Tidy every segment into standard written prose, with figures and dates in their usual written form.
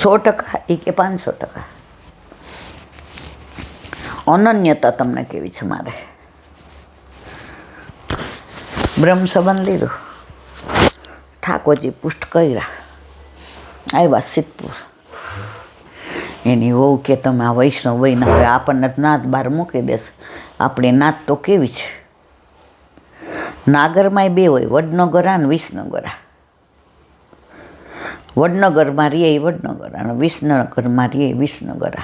100% એ કે 500%. અનન્યતા તમને કેવી છે? મારે બ્રહ્મ સંબંધ લીધો, ઠાકોરજી પુષ્ટ કર્યા, આવ્યા સિદ્ધપુર. એની વહુ કે તમે આ વૈષ્ણવ વહીને હવે આપણને નાત બહાર મૂકી દેશે. આપણી નાત તો કેવી છે, નાગરમાંય 2 હોય, વડનો ગરા અને વિષનો ગરા. વડનગરમાં રીએ વડનગર અને વિસનગરમાં રીએ વિસનગર.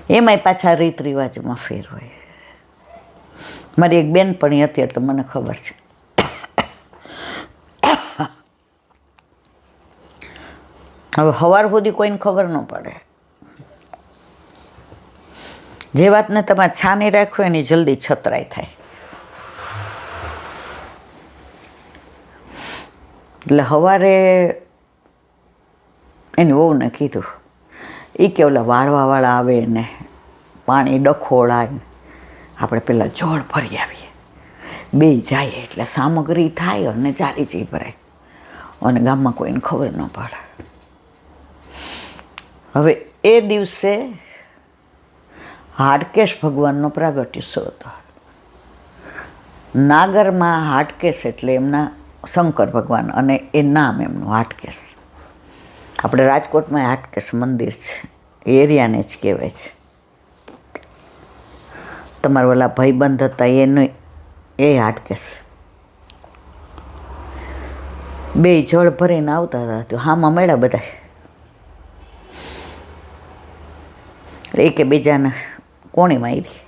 એમાંય પાછા રીત રિવાજમાં ફેર હોય. મારી એક બેનપણી હતી એટલે મને ખબર છે. હવે સવાર સુધી કોઈને ખબર ન પડે. જે વાતને તમારે છાની રાખો એની જલ્દી છતરાઈ થાય. એટલે સવારે એની વહુને કીધું, એ કે ઓલા વાળવાવાળા આવે ને પાણી ડખોળાય, આપણે પહેલાં જળ ભરી આવીએ, 2 જાય એટલે સામગ્રી થાય અને ચારીચી ભરાય અને ગામમાં કોઈને ખબર ન પડે. હવે એ દિવસે હાટકેશ ભગવાનનો પ્રાગટ્યોત્સવ હતો. નાગરમાં હાટકેશ એટલે એમના શંકર ભગવાન અને એ નામ એમનું હાટકેશ. આપણે રાજકોટમાં હાટકેશ મંદિર છે, એરિયાને જ કહેવાય છે. તમારા ઓલા ભાઈબંધ હતા એનું એ હાટકેશ. 2 જળ ભરીને આવતા હતા તો હામાં મળ્યા બધા. એકે બીજાને કોણી મારી.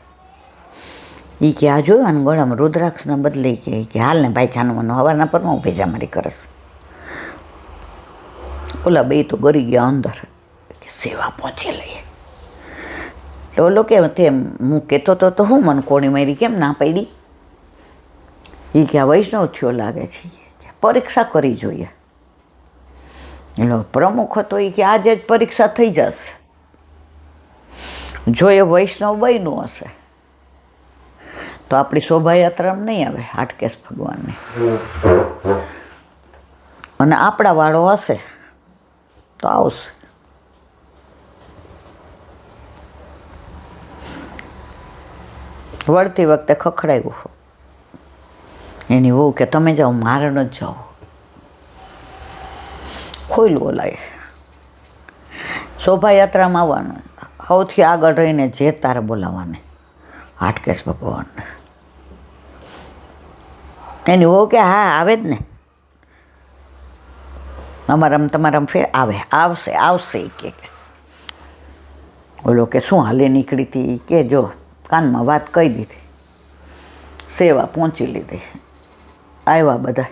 એ કે આ જોયું આને ગળામાં રુદ્રાક્ષના બદલે કે હાલ ને ભાઈ છાનવાનો હવારના પર હું ભેજામારી કરસ. ઓલા 2 તો ગરી ગયા અંદર કે સેવા પહોંચી લઈએ. એટલે ઓલો કે તેમ હું કહેતો તો હું મને કોણી મારી કેમ ના પાડી? એ કે આ વૈષ્ણવ થયો લાગે છે, પરીક્ષા કરી જોઈએ. એટલે પ્રમુખ હતો એ કે આજે જ પરીક્ષા થઈ જશે. જો એ વૈષ્ણવ બન્યું હશે તો આપણી શોભાયાત્રામાં નહીં આવે હાટકેશ ભગવાનની, અને આપણા વાળો હશે તો આવશે. વળતી વખતે ખખડાવ્યું એની વહુ કે તમે જાઓ, મારે ન જાઓ. ખોયલું ઓલાએ શોભાયાત્રામાં આવવાનું, સૌથી આગળ રહીને જે તારે બોલાવવાને હાટકેશ ભગવાનને. એની વહુ કે હા આવે જ ને, અમારામાં તમારામાં ફેર આવે, આવશે કે. ઓલો કે શું હાલે નીકળી હતી? કે જો કાનમાં વાત કહી દીધી, સેવા પહોંચી લીધી, આવ્યા બધા.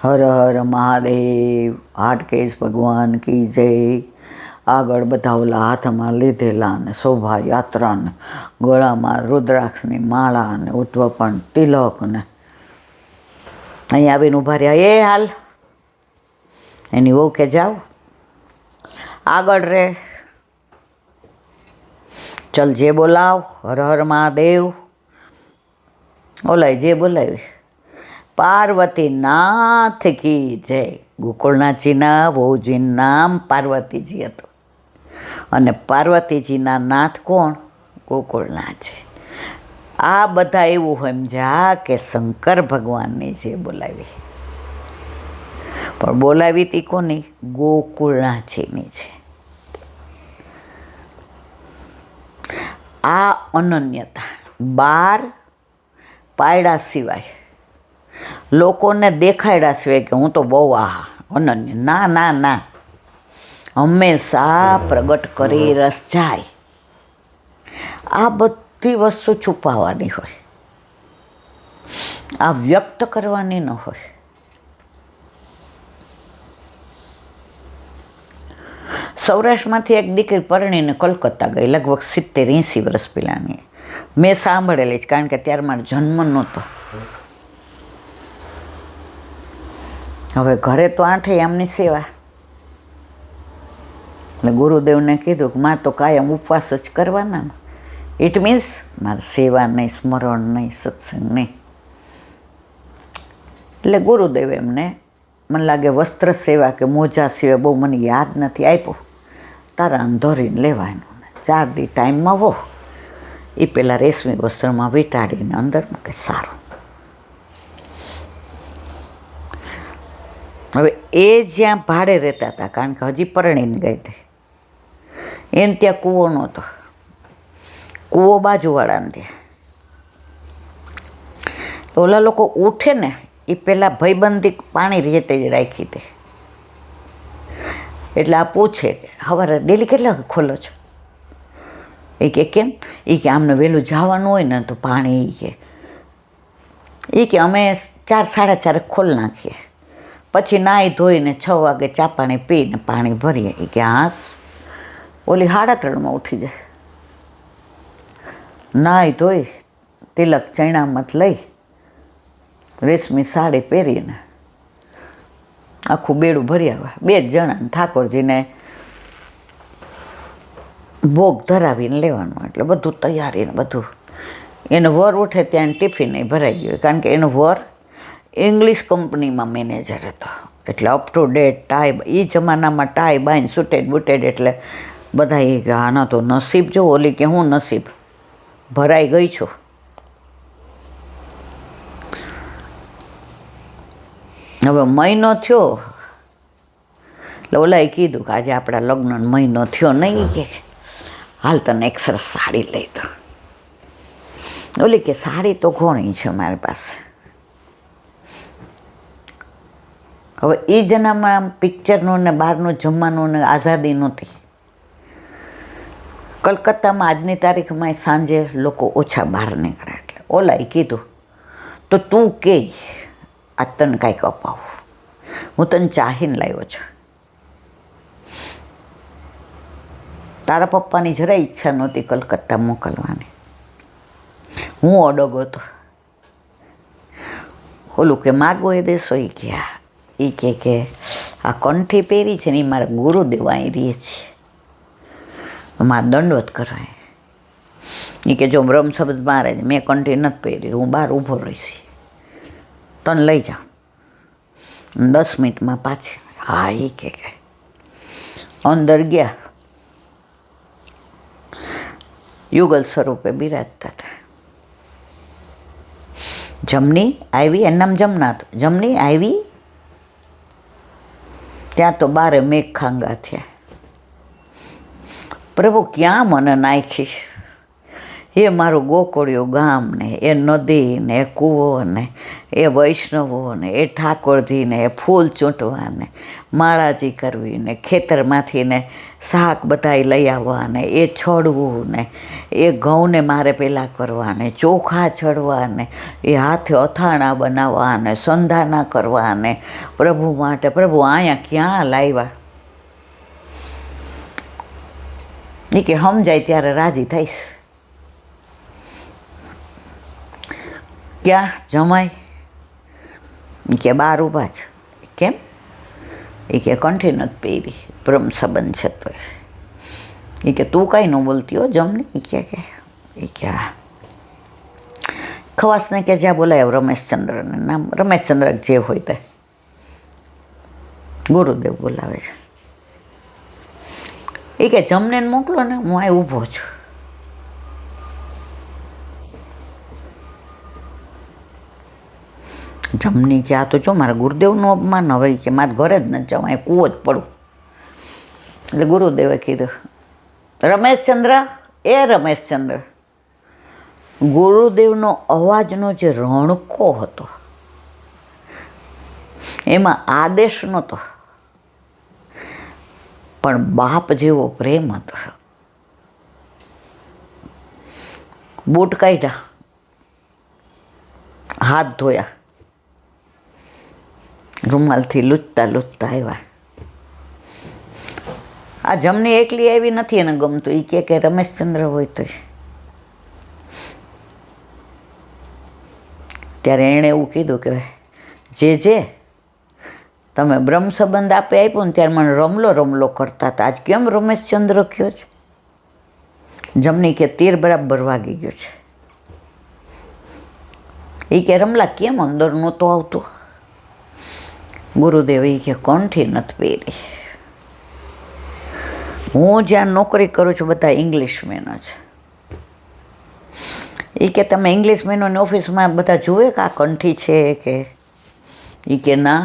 હર હર મહાદેવ, હાટકેશ ભગવાન કી જય. આગળ બધા ઓલા હાથમાં લીધેલા ને શોભાયાત્રા ને ગળામાં રુદ્રાક્ષની માળા ને ઉદ્વપણ તિલક ને અહીં આવીને ઊભા રહ્યા. એ હાલ એની વહુ કે જાઓ આગળ રે, ચલ જે બોલાવ, હર હર મહાદેવ. ઓલાય જે બોલાવી, પાર્વતી નાથ કી જય. ગોકુળનાથજીના વહુજીનું નામ પાર્વતીજી હતું અને પાર્વતીજીના નાથ કોણ? ગોકુળનાથ છે. આ બધા એવું સમજ્યા કે શંકર ભગવાનની જે બોલાવી, પણ બોલાવી તી કોની? ગોકુળનાથજીની છે. આ અનન્યતા 12 પાયડા સિવાય, લોકોને દેખાડ્યા સિવાય કે હું તો બહુ અનન્ય, ના ના ના, હંમેશા પ્રગટ કરી રસ જાય. આ બધી વસ્તુ છુપાવવાની હોય, આ વ્યક્ત કરવાની ન હોય. સૌરાષ્ટ્રમાંથી એક દીકરી પરણીને કલકત્તા ગઈ, લગભગ 70-80 વર્ષ પહેલાંની. મેં સાંભળેલી જ, કારણ કે ત્યારે મારો જન્મ નહોતો. હવે ઘરે તો 8 આમની સેવા. એટલે ગુરુદેવને કીધું કે મારે તો કાયમ ઉપવાસ જ કરવાના. ઇટ મીન્સ મારે સેવા નહીં, સ્મરણ નહીં, સત્સંગ નહીં. એટલે ગુરુદેવ એમને મને લાગે વસ્ત્ર સેવા કે મોજા સિવાય બહુ મને યાદ નથી આપ્યો. તારા અંધોરીને લેવાનું 4 દી ટાઈમમાં હો એ પેલા રેશમી વસ્ત્રમાં વીંટાડીને અંદર મૂકે. સારું. હવે એ જ્યાં ભાડે રહેતા હતા, કારણ કે હજી પરણીને ગઈ હતી, એને ત્યાં કૂવો નહોતો. કૂવો બાજુવાળાને ત્યાં. ઓલા લોકો ઉઠે ને એ પહેલાં ભયબંધી પાણી રેતે જ રાખી હતી. એટલે આ પૂછે કે સવારે ડેલી કેટલા ખોલો છો? એ કે કેમ? એ કે આમને વહેલું જવાનું હોય ને તો પાણી એ કે અમે 4 સાડા 4 ખોલી નાખીએ, પછી નાહી ધોઈને 6 વાગે ચા પાણી પીને પાણી ભરીએ. એ કે હાસ ઓલી 3:30 ઉઠી જાય, નાહી ધોઈ તિલક ચણામત લઈ રેશમી સાડી પહેરીને આખું બેડું ભરી આવે. 2 જણાને ઠાકોરજીને ભોગ ધરાવીને લેવાનું. એટલે બધું તૈયારીને બધું. એનો વર ઉઠે ત્યાં ટિફિન ભરાઈ ગયું, કારણ કે એનો વર ઇંગ્લિશ કંપનીમાં મેનેજર હતો. એટલે અપ ટુ ડેટ ટાઈ, એ જમાનામાં ટાઈ બાઈને સુટેડ બુટેડ. એટલે બધા એ કે આના તો નસીબ જો. ઓલી કે હું નસીબ ભરાઈ ગઈ છું. હવે મહિનો થયો એટલે ઓલાએ કીધું કે આજે આપણા લગ્ન મહિનો થયો નહીં, કે હાલ તને એક સરસ સાડી લઈ દો. ઓલી કે સાડી તો ઘણી છે મારી પાસે. હવે એ જનામાં પિક્ચરનું ને બહારનું જમવાનું ને આઝાદી નહોતી. કલકત્તામાં આજની તારીખમાં સાંજે લોકો ઓછા બહાર નીકળે. એટલે ઓલાએ કીધું તો તું કે આ તને કાંઈક અપાવું, હું તને ચાહીને લાવ્યો છું. તારા પપ્પાની જરાય ઈચ્છા નહોતી કલકત્તા મોકલવાની. હું અડગ હતો. ઓલું કે માગો એ દેશો. એ ગયા એ કે આ કંઠી પહેરી છે ને એ મારા ગુરુદેવ અહીં રહે છે, મારે દંડવત કરાય. એ કે જો બ્રહ્મ શબ્દ મારે મેં કંઠી નથી પહેરી, હું બહાર ઊભો રહીશ, તને લઈ જાઉં 10 મિનિટમાં પાછી. હા એ કે અંદર ગયા. યુગલ સ્વરૂપે બિરાજતા હતા. જમની આવી, એનું નામ જમના હતું. જમની આવી ત્યાં તો બારે મેઘ ખાંગા થયા. પ્રભુ ક્યાં મને નાખી? એ મારું ગોકળિયું ગામ ને એ નદી ને એ કૂવો ને એ વૈષ્ણવો ને એ ઠાકોરજી ને એ ફૂલ ચૂંટવા ને માળાજી કરવી ને ખેતરમાંથી ને શાક બધાય લઈ આવવા ને એ છોડવું ને એ ઘઉંને મારે પેલા કરવા ને ચોખા છડવા ને એ હાથે અથાણા બનાવવા ને સંધાના કરવા ને પ્રભુ માટે. પ્રભુ અહીંયા ક્યાં લાવ્યા? એ કે સમજાય ત્યારે રાજી થઈશ. ક્યાં જમાય? એ કે બહાર ઊભા છે. કેમ? એ કે કંઠી નથી પહેરી, બ્રહ્મ સંબંધ છે. તો એ કે તું કાંઈ ન બોલતી હો જમની. એ કે હા. ખવાસને કે જ્યાં બોલાય રમેશચંદ્રને નામ, રમેશચંદ્ર જે હોય તે ગુરુદેવ બોલાવે છે. એ કે જમને મોકલો ને, હું અહીં ઊભો છું. જમની કે આ તો જો મારા ગુરુદેવનું અપમાન. હવે કે મારે ઘરે જ ન જાઉં, અહીં કૂવો જ પડું. એટલે ગુરુદેવે કીધું રમેશચંદ્ર, એ રમેશચંદ્ર, ગુરુદેવનો અવાજનો જે રણકો હતો એમાં આદેશ નહોતો, પણ બાપ જેવો પ્રેમ હતો. બૂટ કાઢ્યા, હાથ ધોયા, રૂમાલથી લૂંટતા લૂંટતા આવ્યા. આ જમની એકલી આવી નથી એને ગમતું. એ કે રમેશચંદ્ર હોય તો. ત્યારે એણે એવું કીધું કે જે તમે બ્રહ્મ સંબંધ આપે આપ્યો ને ત્યારે મને રમલો રમલો કરતા હતા, આજ કેમ રમેશચંદ્ર કયો છે? જમની કે તીર બરાબર વાગી ગયો છે. એ કે રમલા કેમ અંદર નહોતો આવતો? ગુરુદેવ એ કે કંઠી નથી પહેરી. હું જ્યાં નોકરી કરું છું બધા ઇંગ્લિશ મેન જ. એ કે તમે ઇંગ્લિશ મેનોની ઓફિસમાં બધા જુએ કે આ કંઠી છે કે? એ કે ના,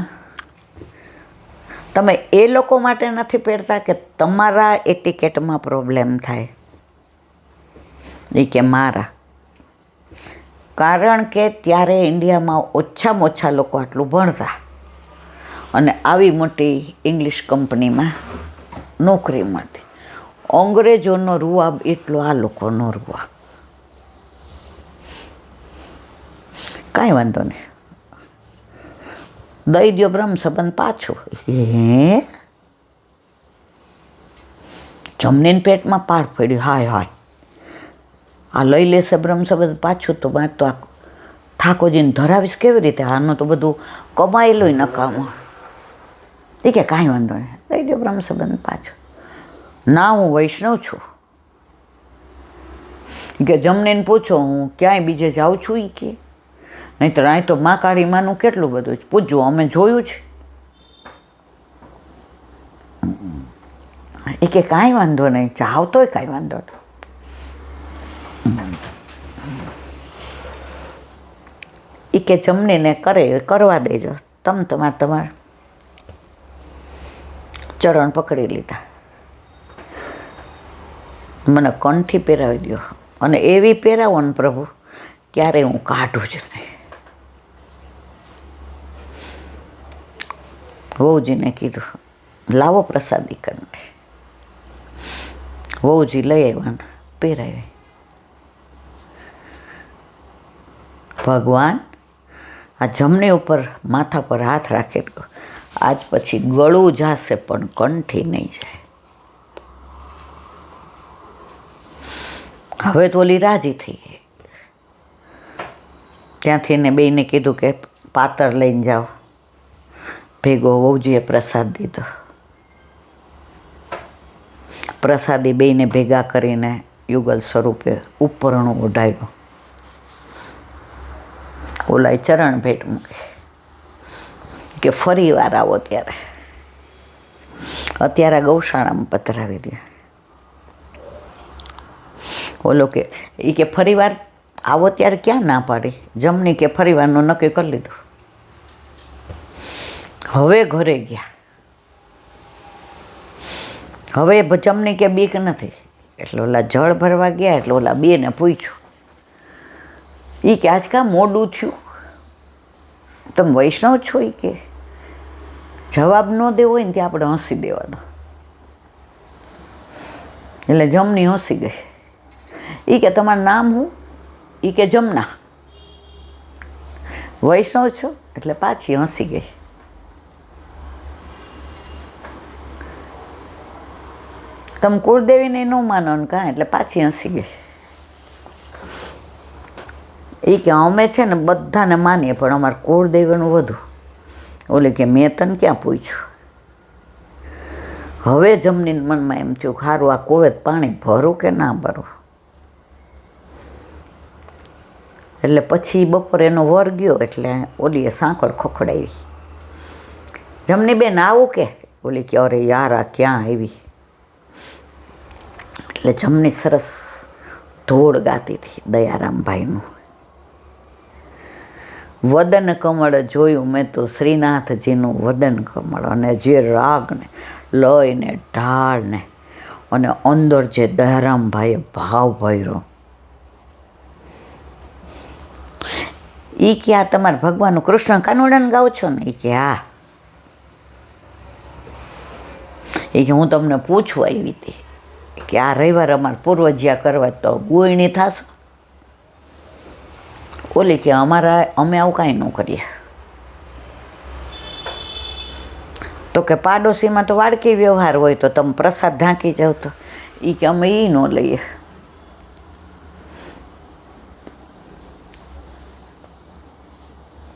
તમે એ લોકો માટે નથી પહેરતા કે તમારા એટિકેટમાં પ્રોબ્લેમ થાય? એ કે મારા. કારણ કે ત્યારે ઇન્ડિયામાં ઓછામાં ઓછા લોકો આટલું ભણતા અને આવી મોટી ઇંગ્લિશ કંપનીમાં નોકરી મળતી. અંગ્રેજોનો રૂઆબ એટલો આ લોકોનો રૂઆબ. કાંઈ વાંધો નહીં, દઈ દો બ્રહ્મ સંબંધ પાછું. હે, જમણીને પેટમાં પાડ પડ્યું. હાય હાય, આ લઈ લેશે બ્રહ્મ સંબંધ પાછું તો મારે તો આ ઠાકોરજીને ધરાવીશ કેવી રીતે? આનું તો બધું કમાયેલું નકામું. એ કે કાંઈ વાંધો નહીં, દઈ દો બ્રહ્મ સંબંધ પાછું. ના, હું વૈષ્ણવ છું. કે જમણીને પૂછો હું ક્યાંય બીજે જાઉં છું? એ કે નહીં તો અહીં તો મા કાળી માનું કેટલું બધું છે, પૂછજો, અમે જોયું છે. એ કે કાંઈ વાંધો નહીં, જાવ તોય કાંઈ વાંધો નહીં. એ કે જમણીને કરવા દેજો, તમારા ચરણ પકડી લીધા. મને કંઠી પહેરાવી દો અને એવી પહેરાવો ને પ્રભુ ક્યારે હું કાઢું જ નહીં. વહુજીને કીધું લાવો પ્રસાદી કંઠી. વહુજી લઈ આવ્યા, પહેરાવી. ભગવાન આ જમણી ઉપર માથા પર હાથ રાખે, આજ પછી ગળું જાશે પણ કંઠી નહીં જાય. હવે તો ઓલી રાજી થઈ ગઈ. ત્યાંથી એને બેયને કીધું કે પાતર લઈને જાઓ. ભેગો વહુજીએ પ્રસાદ દીધો. પ્રસાદી બેયને ભેગા કરીને યુગલ સ્વરૂપે ઉપરણું ઓઢાડ્યું. ઓલાએ ચરણ ભેટ મૂકી કે ફરી વાર આવો ત્યારે. અત્યારે ગૌશાળામાં પધરાવી દે. ઓલો કે એ કે ફરી વાર આવો ત્યારે ક્યાં ના પાડી? જમણી કે ફરી વારનું નક્કી કરી લીધું. હવે ઘરે ગયા. હવે જમણી કે બીક નથી. એટલે ઓલા જળ ભરવા ગયા એટલે ઓલા બેને પૂછ્યું. એ કે આજ કાં મોડું થયું? તમે વૈષ્ણવ છો? એ કે જવાબ ન દેવો હોય ને ત્યાં આપણે હસી દેવાનો. એટલે જમણી હસી ગઈ. એ કે તમારું નામ શું? એ કે જમના. વૈષ્ણવ છો? એટલે પાછી હસી ગઈ. તમે કુળદેવીને ન માનો ને કાં? એટલે પાછી હસી ગઈ. એ કે અમે છે ને બધાને માનીએ પણ અમારે કુળદેવીનું વધુ. ઓલે કે મેં તને ક્યાં પૂછ્યું? હવે જમણીને મનમાં એમ થયું સારું આ કોવેત પાણી ભરું કે ના ભરું. એટલે પછી બપોરે એનો વર ગયો એટલે ઓલીએ સાંકળ ખોખડાવી. જમણી બેન આવું કે? ઓલી કે અરે યાર આ ક્યાં આવી? એટલે જમણી સરસ ધોળ ગાતી હતી દયારામભાઈનું. વદન કમળ જોયું મેં તો શ્રીનાથજીનું વદન કમળ, અને જે રાગ ને લય ને ઢાળ ને અને અંદર જે દયારામભાઈએ ભાવ ભર્યો. એ કે આ તમારે ભગવાનનું કૃષ્ણ કાનોડાને ગાઓ છો ને? એ કે હા. એ કે હું તમને પૂછવા આવી હતી કે આ રવિવાર અમારે પૂર્વજ્યા કરવા તો ગોયણી થશો? ઓલી કે અમે આવું કાંઈ ન કરીએ. તો કે પાડોશીમાં તો વાડકી વ્યવહાર હોય તો તમે પ્રસાદ ઢાંકી જાઓ તો? એ કે અમે એ ન લઈએ.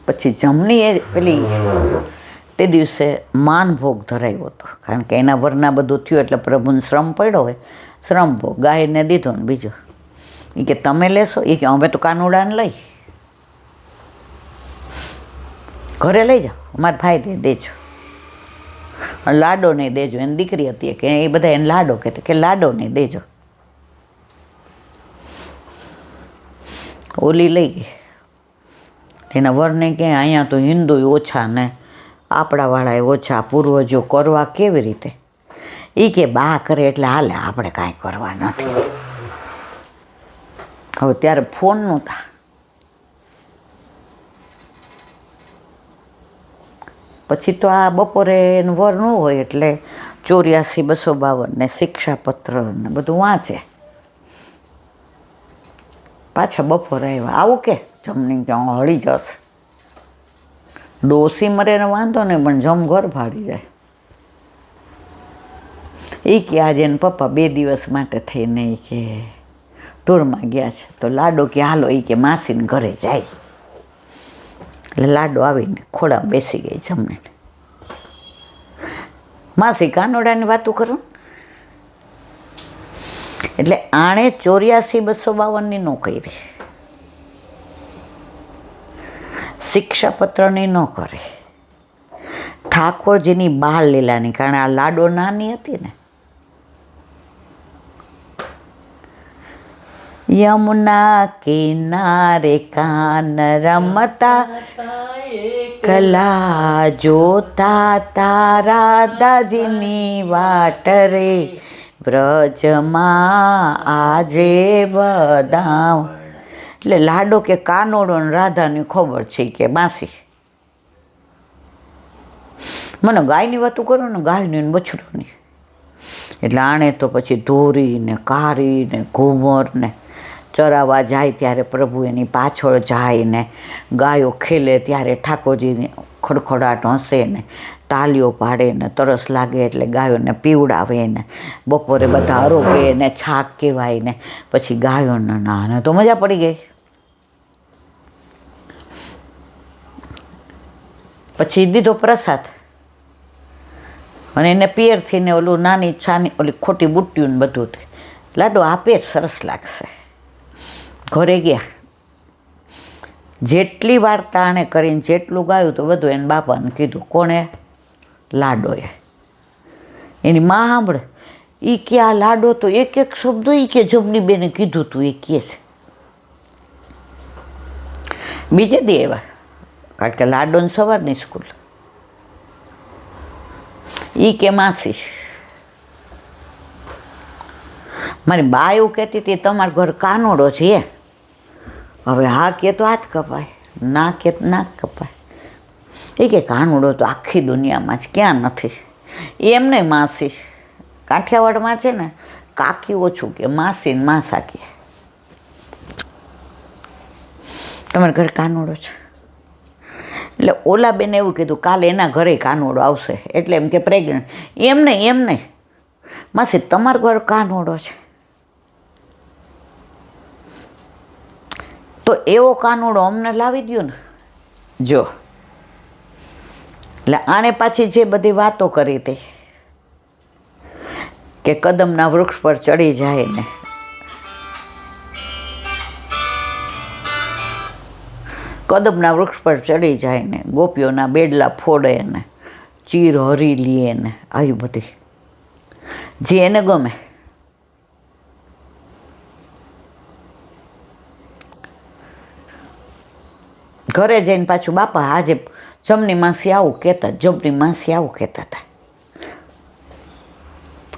પછી જમણીએ પેલી તે દિવસે માનભોગ ધરાવ્યો હતો, કારણ કે એના વરના બધું થયું એટલે પ્રભુને શ્રમ પડ્યો હોય, શ્રમ ભોગ ગાયને દીધો ને બીજો. એ કે તમે લેશો? એ કે અમે તો કાનુડાને લઈ ઘરે લઈ જાઓ, અમારા ભાઈ દેજો. લાડો નહીં દેજો. એની દીકરી હતી કે એ બધા એને લાડો કહેતા કે લાડો નહીં દેજો. ઓલી લઈ ગઈ એના વરને કે અહીંયા તો હિન્દુ ઓછા ને આપણાવાળા ઓછા, પૂર્વજો કરવા કેવી રીતે? એ કે બા કરે એટલે હાલે, આપણે કાંઈ કરવા નથી. હવે ત્યારે ફોન નહોતા. પછી તો આ બપોરે વર ન હોય એટલે 84-252 ને શિક્ષાપત્ર ને બધું વાંચે. પાછા બપોરે આવ્યા, આવું કે જમણી કે હળી જશે. ડોસી મરે ને વાંધો નહીં, પણ જમ ઘર ભાડી જાય. એ કે આજે એને પપ્પા 2 દિવસ માટે થઈને એ કે ટૂરમાં ગયા છે. તો લાડો કે હાલો, એ કે માસીને ઘરે જાય. એટલે લાડો આવીને ખોળામાં બેસી ગઈ જમણીને. માસી કાનોડાની વાતું કરું. એટલે આણે 84-252ની ન કરી, શિક્ષાપત્રની ન કરી, ઠાકોરજીની બાળ લીલાની. કારણ આ લાડો નાની હતી ને. યમુના કિનારે કાન રમતા કલા જોતા તારા દાજીની વાટ રે, વ્રજમાં આજે બદામ. એટલે લાડો કે કાનોડો ને રાધાની ખબર છે કે માસી મને ગાયની વાતું કરો ને, ગાયની ને બછડોની. એટલે આણે તો પછી ધોરી ને કારી ને ઘુમર ને ચરાવવા જાય ત્યારે પ્રભુ એની પાછળ જાય ને ગાયો ખેલે ત્યારે ઠાકોરજીની ખડખડાટ હસે ને તાલીઓ પાડે ને તરસ લાગે એટલે ગાયોને પીવડાવે ને બપોરે બધા આરોગે ને છાક કહેવાય ને પછી ગાયોને નાને તો મજા પડી ગઈ. પછી દીધો પ્રસાદ અને એને પિયરથી ને ઓલું નાની છાની ઓલી ખોટી બુટ્ટીઓ ને બધું લાડો આપે સરસ લાગશે. ઘરે ગયા, જેટલી વાર્તા આણે કરીને જેટલું ગાયું તો બધું એને બાપાને કીધું. કોણે? લાડોએ. એની માં સાંભળે એ કે આ લાડો તો એક એક શબ્દ એ કે જમની બેને કીધું તું એ કહે છે. બીજે દી એવા, કારણ કે લાડોને સવારની સ્કૂલ. એ કે માસી મારી બા એવું કહેતી હતી તમારું ઘર કાનોડો છે. હવે હા કે તો હાથ કપાય, ના કે નાક કપાય. એ કે કાનોડો તો આખી દુનિયામાં જ ક્યાં નથી. એમ નહીં માસી, કાઠિયાવાડમાં છે ને કાકી ઓછું કે માસી ને માસા કે. તમારા ઘરે કાનોડો છે. એટલે ઓલા બેને એવું કીધું કાલે એના ઘરે કાનોડો આવશે. એટલે એમ કે પ્રેગ્નન્ટ. એમ નહીં માસી તમારું ઘર કાનોડો છે. તો એવો કાનોડો અમને લાવી દો ને. જો એટલે આણે પાછી જે બધી વાતો કરી હતી કે કદમના વૃક્ષ પર ચડી જાય ને કદમના વૃક્ષ પર ચડી જાય ને ગોપીઓના બેડલા ફોડે ને ચીર હરી લે ને આવી બધી જે એને ગમે. ઘરે જઈને પાછું બાપા આજે જમની માસી આવું કહેતા, જમની માસી આવું કહેતા હતા.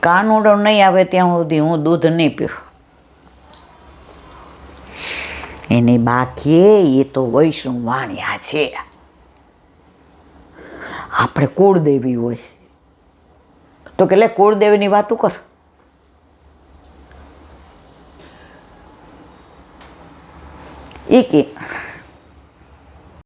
કાનોડો નહીં આવે ત્યાં સુધી હું દૂધ નહીં પીવું. એની બાકી એ તો વૈષ્ણવ વાણિયા છે. આપણે કુળદેવી હોય તો કે લે કુળદેવીની વાતું કર. એ કે